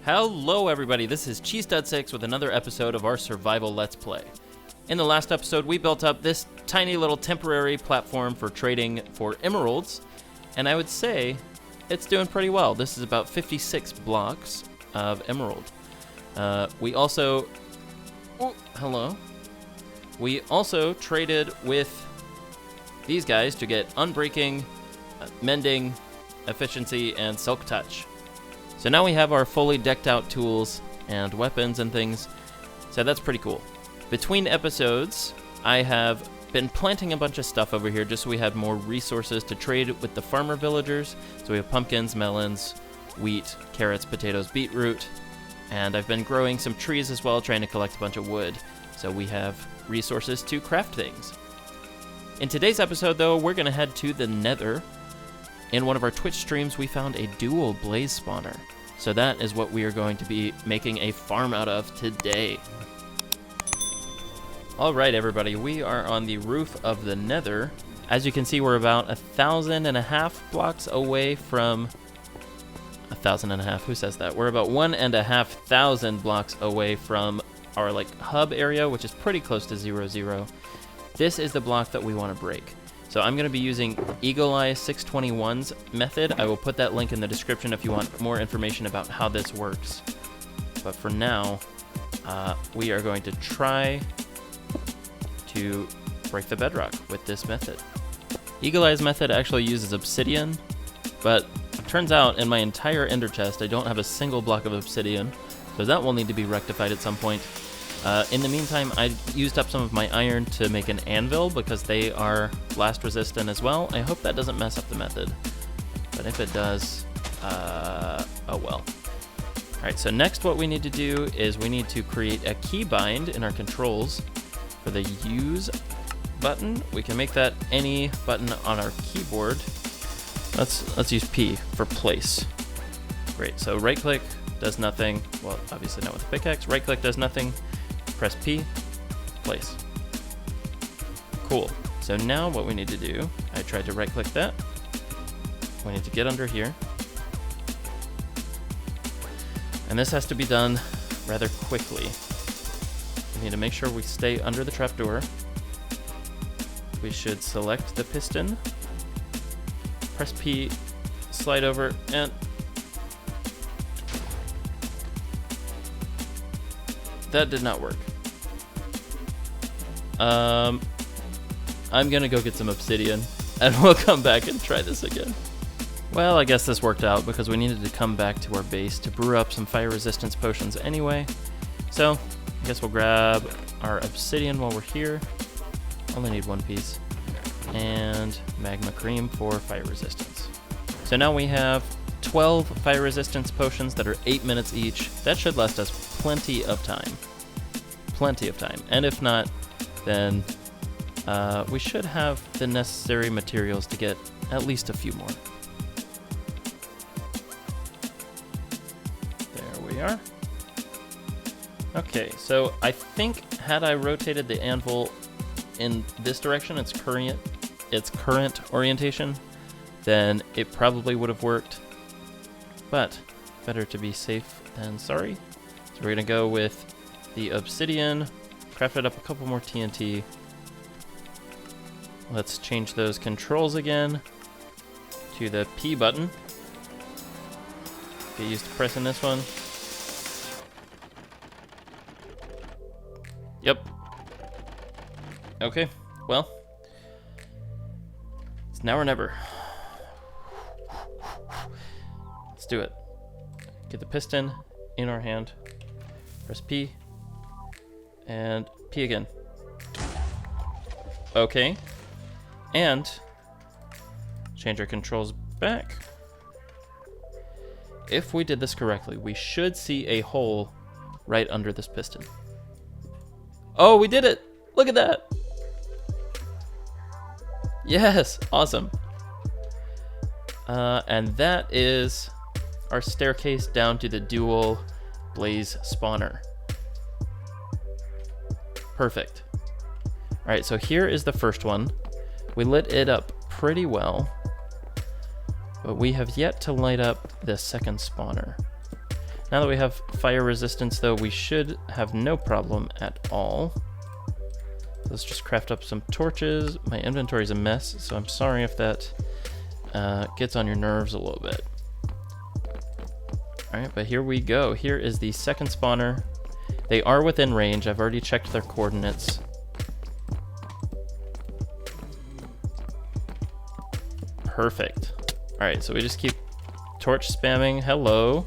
Hello everybody, this is Cheesedud6 with another episode of our survival Let's Play. In the last episode, we built up this tiny little temporary platform for trading for emeralds, and I would say it's doing pretty well. This is about 56 blocks of emerald. We also traded with these guys to get unbreaking, mending, efficiency, and silk touch. So now we have our fully decked out tools and weapons and things, so that's pretty cool. Between episodes, I have been planting a bunch of stuff over here just so we had more resources to trade with the farmer villagers. So we have pumpkins, melons, wheat, carrots, potatoes, beetroot, and I've been growing some trees as well, trying to collect a bunch of wood, so we have resources to craft things. In today's episode, though, we're going to head to the nether. In one of our Twitch streams, we found a dual blaze spawner. So that is what we are going to be making a farm out of today. Alright everybody, we are on the roof of the nether. As you can see, we're about 1,500 blocks away from... 1,500, who says that? We're about 1,500 blocks away from our hub area, which is pretty close to 0, 0. This is the block that we want to break. So I'm going to be using Eagle Eye 621's method. I will put that link in the description if you want more information about how this works. But for now, we are going to try to break the bedrock with this method. Eagle Eye's method actually uses obsidian, but it turns out in my entire ender chest I don't have a single block of obsidian, so that will need to be rectified at some point. In the meantime, I used up some of my iron to make an anvil because they are blast resistant as well. I hope that doesn't mess up the method, but if it does, oh well. Alright, so next what we need to do is we need to create a keybind in our controls for the use button. We can make that any button on our keyboard. Let's use P for place. Great, so right click does nothing. Well, obviously not with the pickaxe. Right click does nothing. Press P, place. Cool. So now what we need to do, I tried to right click that. We need to get under here. And this has to be done rather quickly. We need to make sure we stay under the trapdoor. We should select the piston, press P, slide over, and that did not work. I'm gonna go get some obsidian, and we'll come back and try this again. Well, I guess this worked out because we needed to come back to our base to brew up some fire resistance potions anyway. So, I guess we'll grab our obsidian while we're here. Only need one piece. And magma cream for fire resistance. So now we have 12 fire resistance potions that are 8 minutes each. That should last us plenty of time. Plenty of time. And if not, then we should have the necessary materials to get at least a few more. There we are. Okay, so I think had I rotated the anvil in this direction, its current orientation, then it probably would have worked. But better to be safe than sorry. So we're gonna go with the obsidian, crafted up a couple more TNT. Let's change those controls again to the P button. Get used to pressing this one. Yep. Okay, well, it's now or never. Let's do it. Get the piston in our hand. Press P. And P again. Okay. And change our controls back. If we did this correctly, we should see a hole right under this piston. Oh, we did it! Look at that! Yes! Awesome. And that is our staircase down to the dual blaze spawner. Perfect. Alright, so here is the first one. We lit it up pretty well, but we have yet to light up the second spawner. Now that we have fire resistance, though, we should have no problem at all. Let's just craft up some torches. My inventory's a mess, so I'm sorry if that gets on your nerves a little bit. Alright, but here we go. Here is the second spawner. They are within range. I've already checked their coordinates. Perfect. Alright, so we just keep torch spamming. Hello.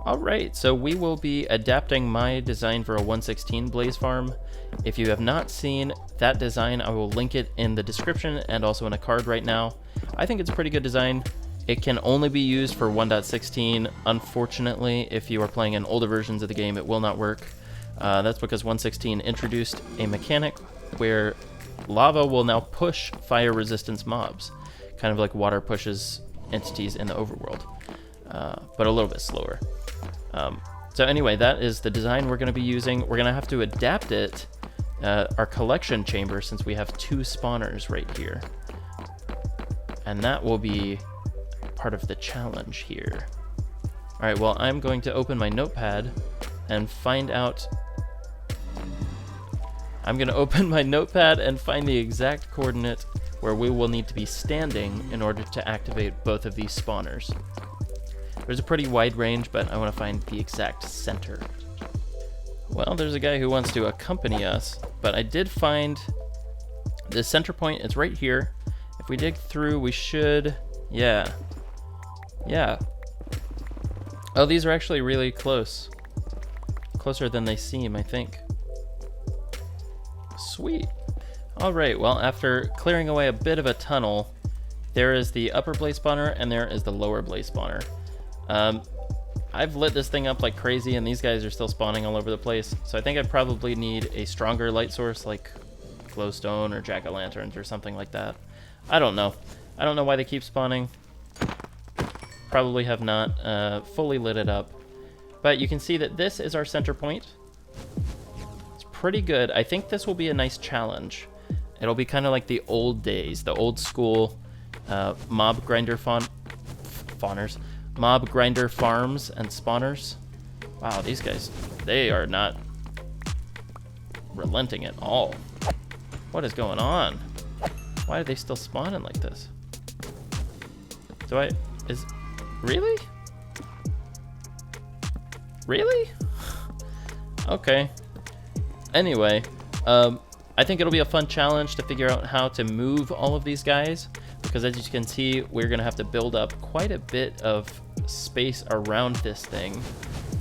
Alright, so we will be adapting my design for a 116 blaze farm. If you have not seen that design, I will link it in the description and also in a card right now. I think it's a pretty good design. It can only be used for 1.16. Unfortunately, if you are playing in older versions of the game, it will not work. That's because 1.16 introduced a mechanic where lava will now push fire resistance mobs, kind of like water pushes entities in the overworld, but a little bit slower. So anyway, that is the design we're going to be using. We're going to have to adapt it, our collection chamber, since we have 2 spawners right here. And that will be part of the challenge here. Alright, well, I'm going to open my notepad and find out... I'm going to open my notepad and find the exact coordinate where we will need to be standing in order to activate both of these spawners. There's a pretty wide range, but I want to find the exact center. Well, there's a guy who wants to accompany us, but I did find the center point. It's right here. If we dig through, we should... Yeah. Oh, these are actually really close. Closer than they seem, I think. Sweet. Alright, well, after clearing away a bit of a tunnel, there is the upper blaze spawner and there is the lower blaze spawner. I've lit this thing up like crazy and these guys are still spawning all over the place, so I think I probably need a stronger light source like glowstone or jack-o'-lanterns or something like that. I don't know. I don't know why they keep spawning. Probably have not fully lit it up. But you can see that this is our center point. It's pretty good. I think this will be a nice challenge. It'll be kind of like the old days, the old school mob grinder mob grinder farms and spawners. Wow, these guys, they are not relenting at all. What is going on? Why are they still spawning like this? Really? Really? Okay. Anyway, I think it'll be a fun challenge to figure out how to move all of these guys, because as you can see, we're gonna have to build up quite a bit of space around this thing,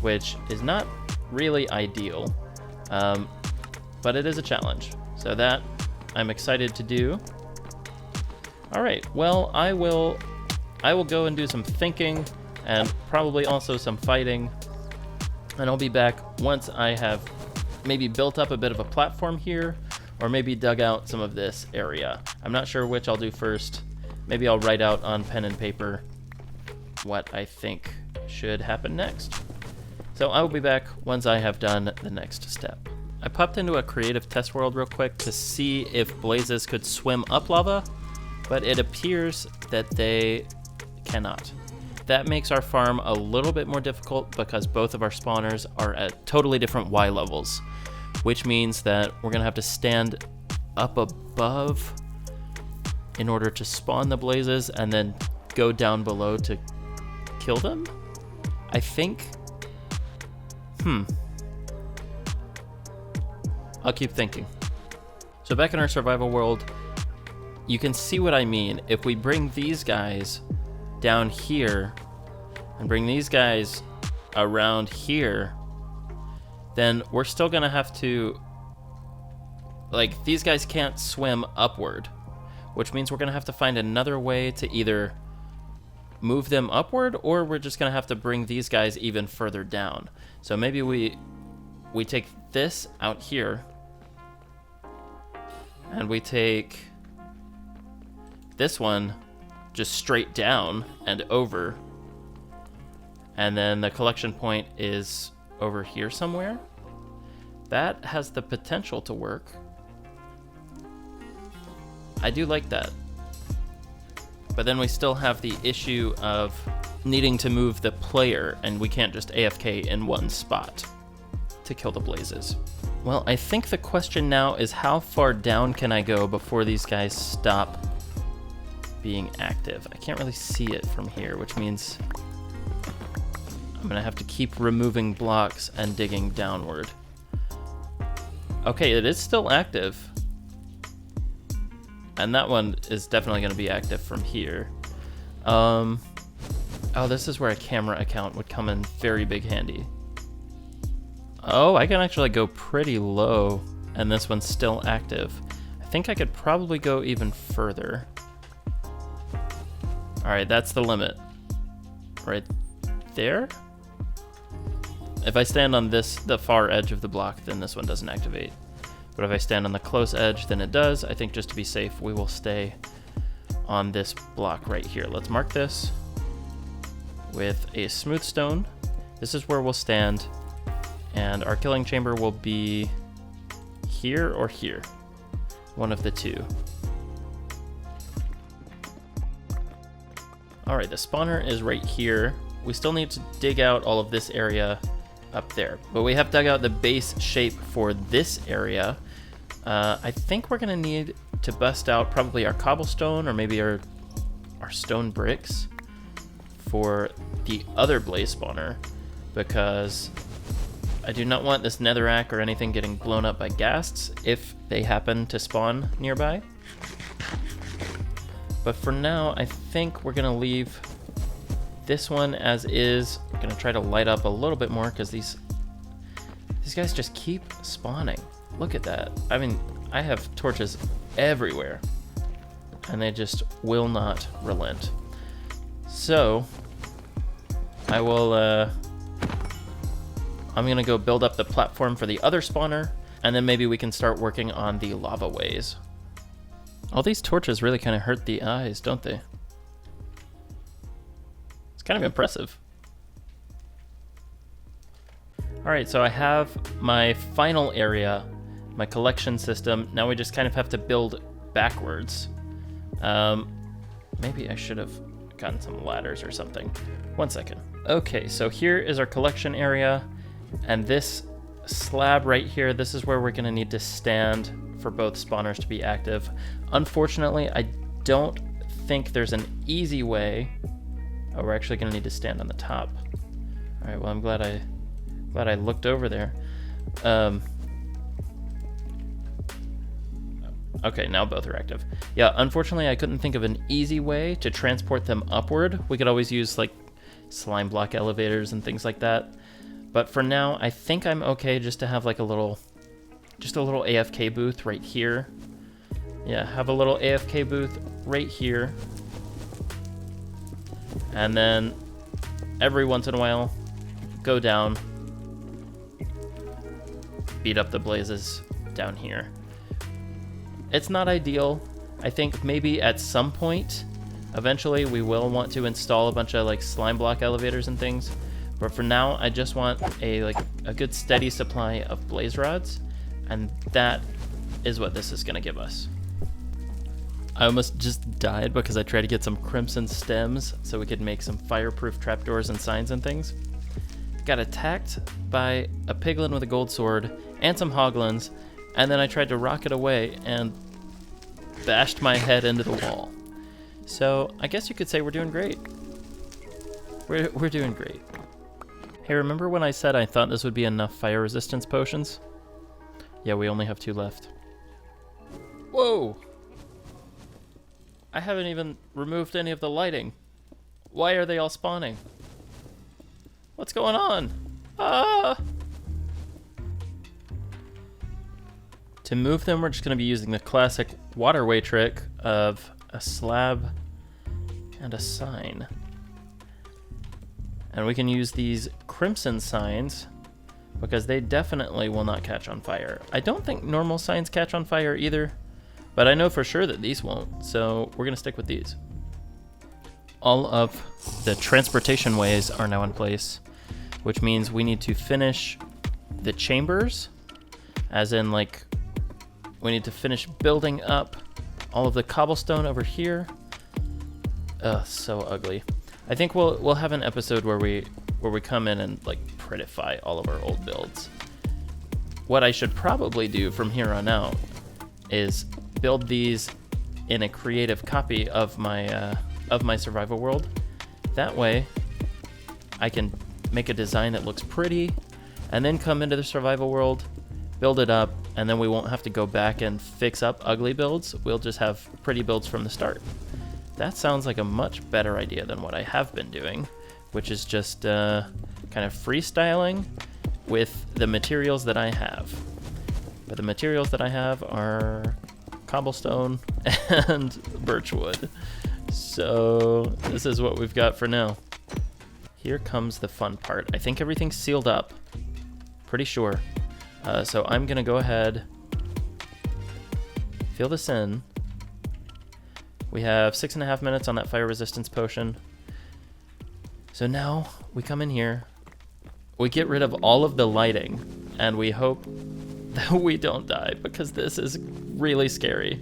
which is not really ideal, but it is a challenge. So that I'm excited to do. All right, well, I will go and do some thinking and probably also some fighting, and I'll be back once I have maybe built up a bit of a platform here, or maybe dug out some of this area. I'm not sure which I'll do first. Maybe I'll write out on pen and paper what I think should happen next. So I will be back once I have done the next step. I popped into a creative test world real quick to see if blazes could swim up lava, but it appears that they cannot. That makes our farm a little bit more difficult because both of our spawners are at totally different Y levels, which means that we're gonna have to stand up above in order to spawn the blazes and then go down below to kill them, I think. I'll keep thinking. So back in our survival world, you can see what I mean. If we bring these guys down here and bring these guys around here, then we're still gonna have to, like, these guys can't swim upward, which means we're gonna have to find another way to either move them upward, or we're just gonna have to bring these guys even further down. So maybe we take this out here, and we take this one just straight down and over, and then the collection point is over here somewhere. That has the potential to work. I do like that. But then we still have the issue of needing to move the player, and we can't just AFK in one spot to kill the blazes. Well, I think the question now is how far down can I go before these guys stop being active? I can't really see it from here, which means I'm gonna have to keep removing blocks and digging downward. Okay, it is still active. And that one is definitely gonna be active from here. Oh, this is where a camera account would come in very big handy. Oh, I can actually go pretty low, and this one's still active. I think I could probably go even further. All right, that's the limit. Right there? If I stand on the far edge of the block, then this one doesn't activate. But if I stand on the close edge, then it does. I think just to be safe, we will stay on this block right here. Let's mark this with a smooth stone. This is where we'll stand, and our killing chamber will be here or here. One of the two. All right, the spawner is right here. We still need to dig out all of this area up there, but we have dug out the base shape for this area. I think we're gonna need to bust out probably our cobblestone or maybe our stone bricks for the other blaze spawner, because I do not want this netherrack or anything getting blown up by ghasts if they happen to spawn nearby. But for now, I think we're gonna leave this one as is. I'm gonna try to light up a little bit more because these guys just keep spawning. Look at that. I mean, I have torches everywhere and they just will not relent. So I will, I'm gonna go build up the platform for the other spawner, and then maybe we can start working on the lava ways. All these torches really kind of hurt the eyes, don't they? It's kind of impressive. All right, so I have my final area, my collection system. Now we just kind of have to build backwards. Maybe I should have gotten some ladders or something. One second. Okay, so here is our collection area, and this slab right here, this is where we're gonna need to stand for both spawners to be active. Unfortunately, I don't think there's an easy way. Oh, we're actually gonna need to stand on the top. All right, well, I'm glad I looked over there. Okay, now both are active. Yeah, unfortunately, I couldn't think of an easy way to transport them upward. We could always use like slime block elevators and things like that. But for now, I think I'm okay just to have like a little AFK booth right here. Yeah, have a little AFK booth right here. And then every once in a while, go down, beat up the blazes down here. It's not ideal. I think maybe at some point, eventually we will want to install a bunch of like slime block elevators and things. But for now, I just want a good steady supply of blaze rods, and that is what this is gonna give us. I almost just died because I tried to get some crimson stems so we could make some fireproof trapdoors and signs and things. Got attacked by a piglin with a gold sword and some hoglins, and then I tried to rocket away and bashed my head into the wall. So I guess you could say we're doing great. We're doing great. Hey, remember when I said I thought this would be enough fire resistance potions? Yeah, we only have 2 left. Whoa! I haven't even removed any of the lighting. Why are they all spawning? What's going on? Ah! To move them, we're just going to be using the classic waterway trick of a slab and a sign. And we can use these crimson signs because they definitely will not catch on fire. I don't think normal signs catch on fire either, but I know for sure that these won't, so we're gonna stick with these. All of the transportation ways are now in place, which means we need to finish the chambers, as in like, we need to finish building up all of the cobblestone over here, Ugh, so ugly. I think we'll have an episode where we come in and like prettify all of our old builds. What I should probably do from here on out is build these in a creative copy of my survival world. That way, I can make a design that looks pretty, and then come into the survival world, build it up, and then we won't have to go back and fix up ugly builds. We'll just have pretty builds from the start. That sounds like a much better idea than what I have been doing, which is just kind of freestyling with the materials that I have. But the materials that I have are cobblestone and birchwood. So this is what we've got for now. Here comes the fun part. I think everything's sealed up. Pretty sure. So I'm gonna go ahead, fill this in. We have 6.5 minutes on that fire resistance potion. So now we come in here, we get rid of all of the lighting, and we hope that we don't die, because this is really scary.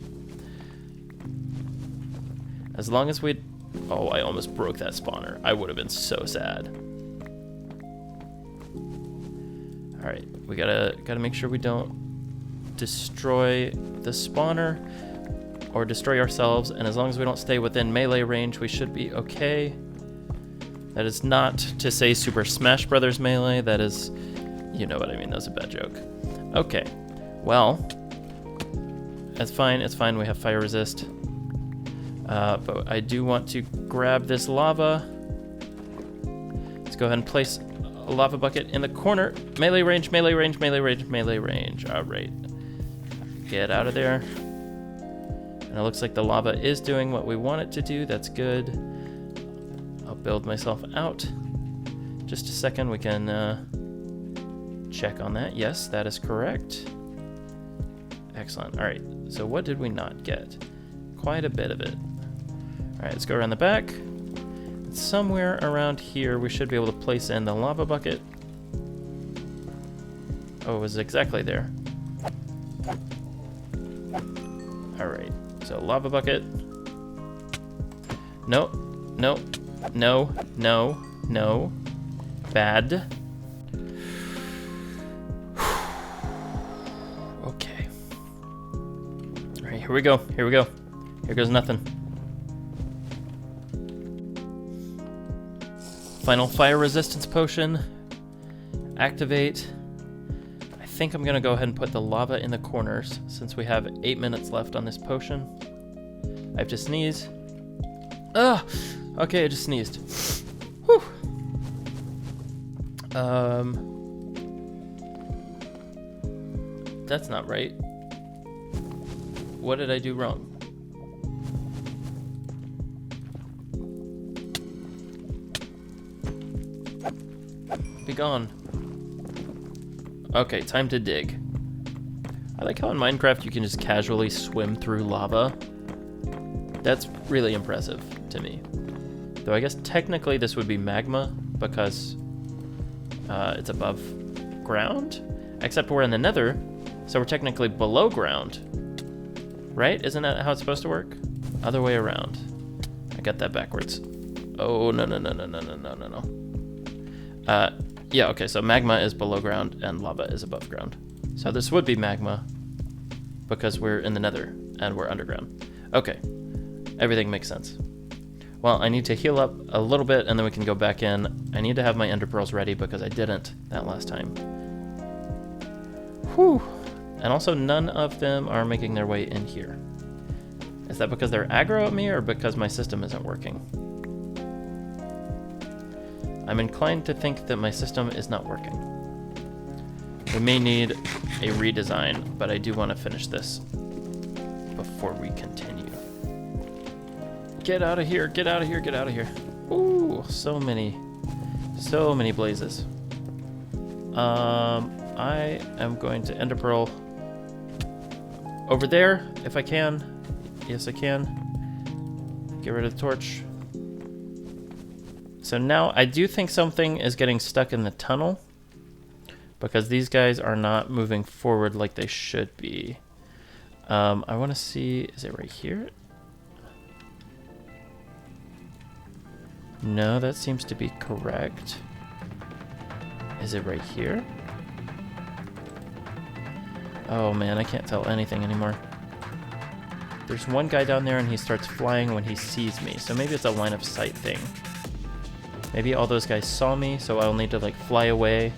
As long as we... Oh, I almost broke that spawner. I would have been so sad. Alright, we gotta make sure we don't destroy the spawner or destroy ourselves, and as long as we don't stay within melee range, we should be okay. That is not to say Super Smash Brothers melee, that is... You know what I mean, that was a bad joke. Okay, well, it's fine, we have fire resist. But I do want to grab this lava. Let's go ahead and place a lava bucket in the corner. Melee range, melee range, melee range, melee range. All right, get out of there. And it looks like the lava is doing what we want it to do. That's good. I'll build myself out. Just a second, we can check on that. Yes, that is correct. Excellent. All right, so what did we not get? Quite a bit of it. All right, let's go around the back. Somewhere around here, we should be able to place in the lava bucket. Oh, it was exactly there. All right, so lava bucket. No, no, no, no, no. Bad. Okay. All right, here we go, here we go. Here goes nothing. Final fire resistance potion. Activate. I think I'm gonna go ahead and put the lava in the corners since we have 8 minutes left on this potion. I have to sneeze. Ah! Okay, I just sneezed. Whew. That's not right. What did I do wrong? Be gone. Okay, time to dig. I like how in Minecraft you can just casually swim through lava. That's really impressive to me. Though I guess technically this would be magma because it's above ground, except we're in the nether, so we're technically below ground. Right? Isn't that how it's supposed to work? Other way around. I got that backwards. Oh, no, no, no, no, no, no, no, no, no. Yeah, okay, so magma is below ground and lava is above ground. So this would be magma because we're in the nether and we're underground. Okay, everything makes sense. Well, I need to heal up a little bit and then we can go back in. I need to have my ender pearls ready because I didn't that last time. Whew. And also none of them are making their way in here. Is that because they're aggro at me or because my system isn't working? I'm inclined to think that my system is not working. We may need a redesign, but I do want to finish this before we continue. Get out of here, get out of here, get out of here. Ooh, so many blazes. I am going to ender pearl over there if I can. Yes, I can. Get rid of the torch. So now I do think something is getting stuck in the tunnel because these guys are not moving forward like they should be. I want to see, is it right here? No, that seems to be correct. Is it right here? Oh man, I can't tell anything anymore. There's one guy down there and he starts flying when he sees me, so maybe it's a line of sight thing. Maybe all those guys saw me, so I'll need to like fly away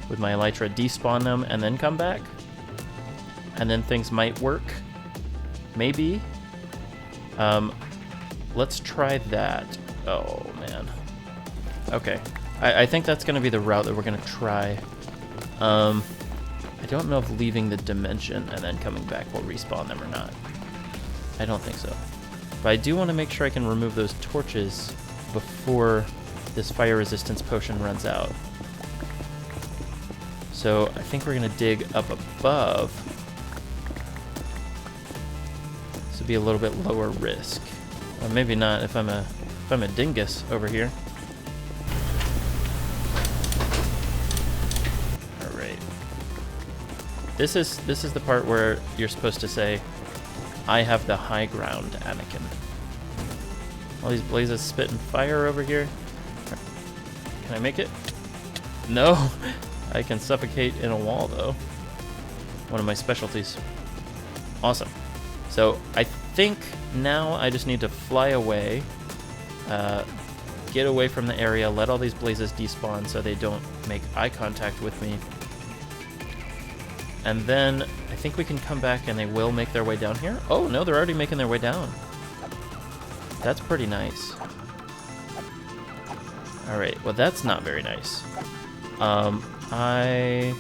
with my elytra, despawn them, and then come back. And then things might work. Maybe. Let's try that. Oh man. Okay. I think that's gonna be the route that we're gonna try. I don't know if leaving the dimension and then coming back will respawn them or not. I don't think so. But I do want to make sure I can remove those torches before this fire resistance potion runs out. So I think we're going to dig up above. This will be a little bit lower risk. Or maybe not if I'm a dingus over here. Alright. This is the part where you're supposed to say, I have the high ground, Anakin. All these blazes spitting fire over here. Can I make it? No! I can suffocate in a wall, though. One of my specialties. Awesome. So, I think now I just need to fly away, get away from the area, let all these blazes despawn so they don't make eye contact with me. And then I think we can come back and they will make their way down here. Oh, no, they're already making their way down. That's pretty nice. Alright, well, that's not very nice. I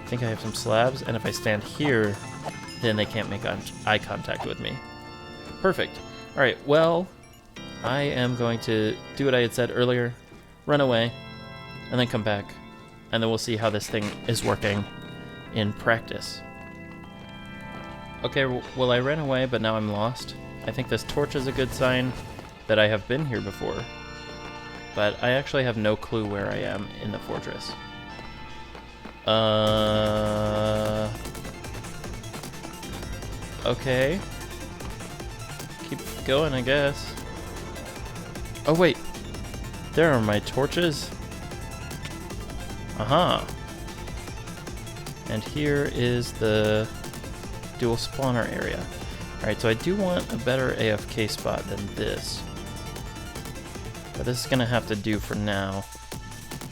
think I have some slabs, and if I stand here, then they can't make eye contact with me. Perfect. Alright, well, I am going to do what I had said earlier, run away, and then come back. And then we'll see how this thing is working in practice. Okay, well, I ran away, but now I'm lost. I think this torch is a good sign that I have been here before. But I actually have no clue where I am in the fortress. Okay. Keep going, I guess. Oh, wait. There are my torches. Aha. And here is the dual spawner area. Alright, so I do want a better AFK spot than this. But this is going to have to do for now.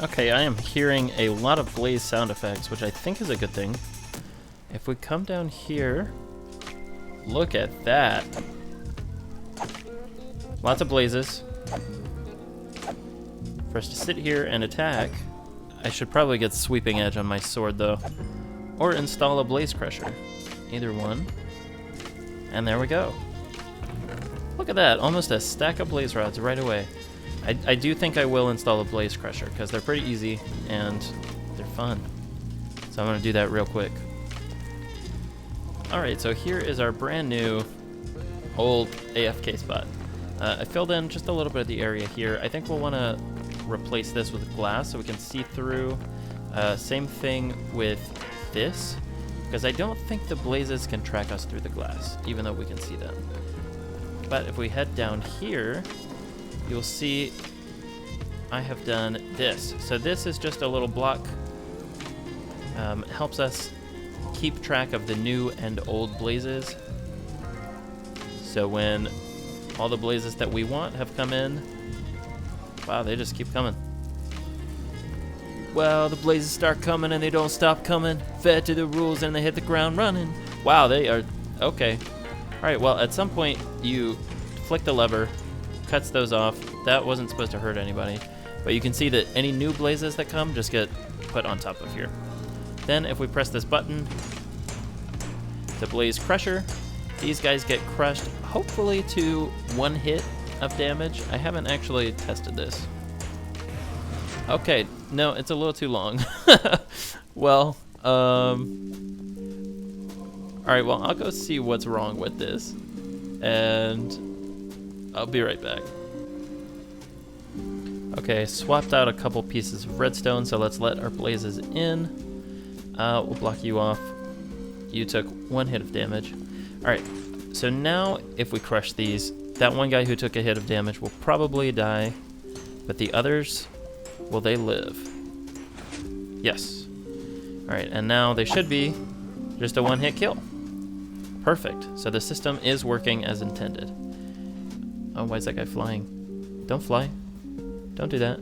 Okay, I am hearing a lot of blaze sound effects, which I think is a good thing. If we come down here, look at that. Lots of blazes. For us to sit here and attack, I should probably get Sweeping Edge on my sword, though. Or install a Blaze Crusher. Either one. And there we go. Look at that, almost a stack of Blaze Rods right away. I do think I will install a Blaze Crusher, because they're pretty easy, and they're fun. So I'm going to do that real quick. Alright, so here is our brand new old AFK spot. I filled in just a little bit of the area here. I think we'll want to replace this with glass so we can see through. Same thing with this, because I don't think the blazes can track us through the glass, even though we can see them. But if we head down here, you'll see I have done this. So this is just a little block. It helps us keep track of the new and old blazes. So when all the blazes that we want have come in, wow, they just keep coming. Well, the blazes start coming and they don't stop coming. Fed to the rules and they hit the ground running. Wow, they are, okay. All right, well, at some point you flick the lever, cuts those off. That wasn't supposed to hurt anybody. But you can see that any new blazes that come just get put on top of here. Then if we press this button, the Blaze Crusher, these guys get crushed, hopefully to 1 hit of damage. I haven't actually tested this. Okay, no, it's a little too long. Well, alright, well, I'll go see what's wrong with this. And I'll be right back. Okay, swapped out a couple pieces of redstone, so let's let our blazes in. We'll block you off. You took 1 hit of damage. Alright, so now if we crush these, That one guy who took a hit of damage will probably die, but the others, will they live? Yes. Alright, and now they should be just a one-hit kill. Perfect. So the system is working as intended. Oh, why is that guy flying? Don't fly. Don't do that.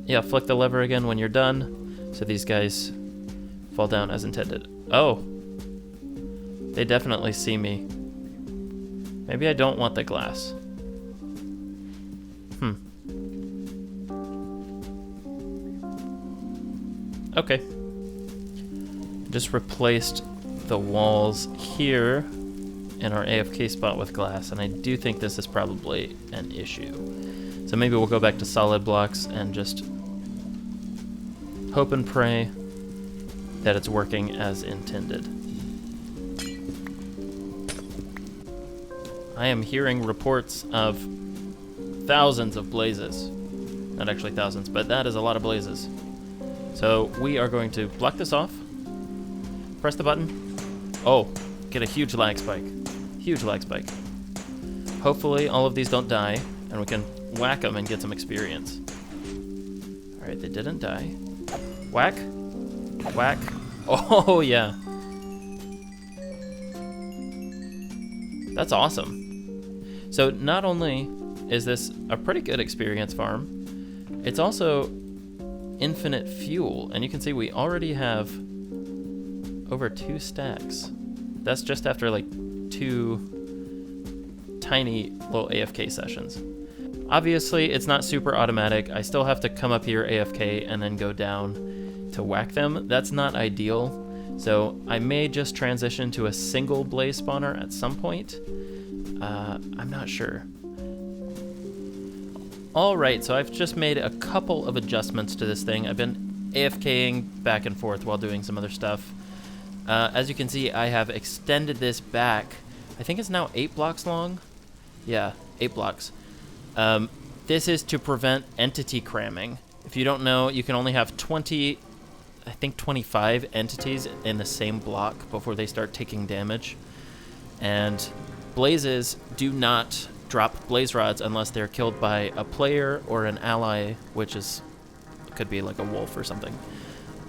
Yeah, flick the lever again when you're done, so these guys fall down as intended. Oh. They definitely see me. Maybe I don't want the glass. Okay. Just replaced the walls here in our AFK spot with glass, and I do think this is probably an issue. So maybe we'll go back to solid blocks and just hope and pray that it's working as intended. I am hearing reports of thousands of blazes. Not actually thousands, but that is a lot of blazes. So we are going to block this off. Press the button. Oh, get a huge lag spike. Huge lag spike. Hopefully all of these don't die, and we can whack them and get some experience. Alright, they didn't die. Whack. Whack. Oh, yeah. That's awesome. So not only is this a pretty good experience farm, it's also infinite fuel. And you can see we already have over 2 stacks. That's just after like 2 tiny little AFK sessions. Obviously, it's not super automatic. I still have to come up here AFK and then go down to whack them. That's not ideal. So I may just transition to a single blaze spawner at some point. I'm not sure. Alright, so I've just made a couple of adjustments to this thing. I've been AFKing back and forth while doing some other stuff. As you can see, I have extended this back. I think it's now 8 blocks long. Yeah, 8 blocks. This is to prevent entity cramming. If you don't know, you can only have 25 entities in the same block before they start taking damage. And blazes do not drop blaze rods unless they're killed by a player or an ally, which is could be like a wolf or something.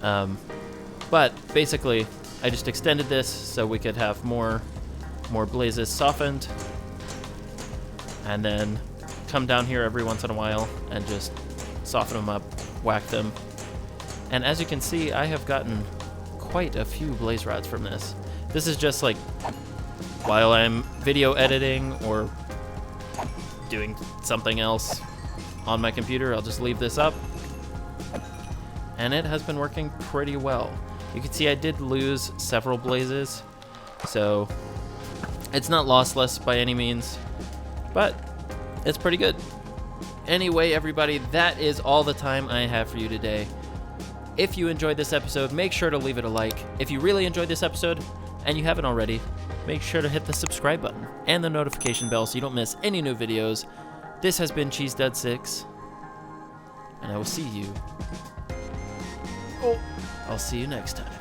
But basically, I just extended this so we could have more blazes softened, and then come down here every once in a while and just soften them up, whack them. And as you can see, I have gotten quite a few blaze rods from this. This is just like while I'm video editing or doing something else on my computer, I'll just leave this up. And it has been working pretty well. You can see I did lose several blazes, so it's not lossless by any means, but it's pretty good. Anyway, everybody, that is all the time I have for you today. If you enjoyed this episode, make sure to leave it a like. If you really enjoyed this episode, and you haven't already, make sure to hit the subscribe button and the notification bell so you don't miss any new videos. This has been CheeseDud6, and I will see you. I'll see you next time.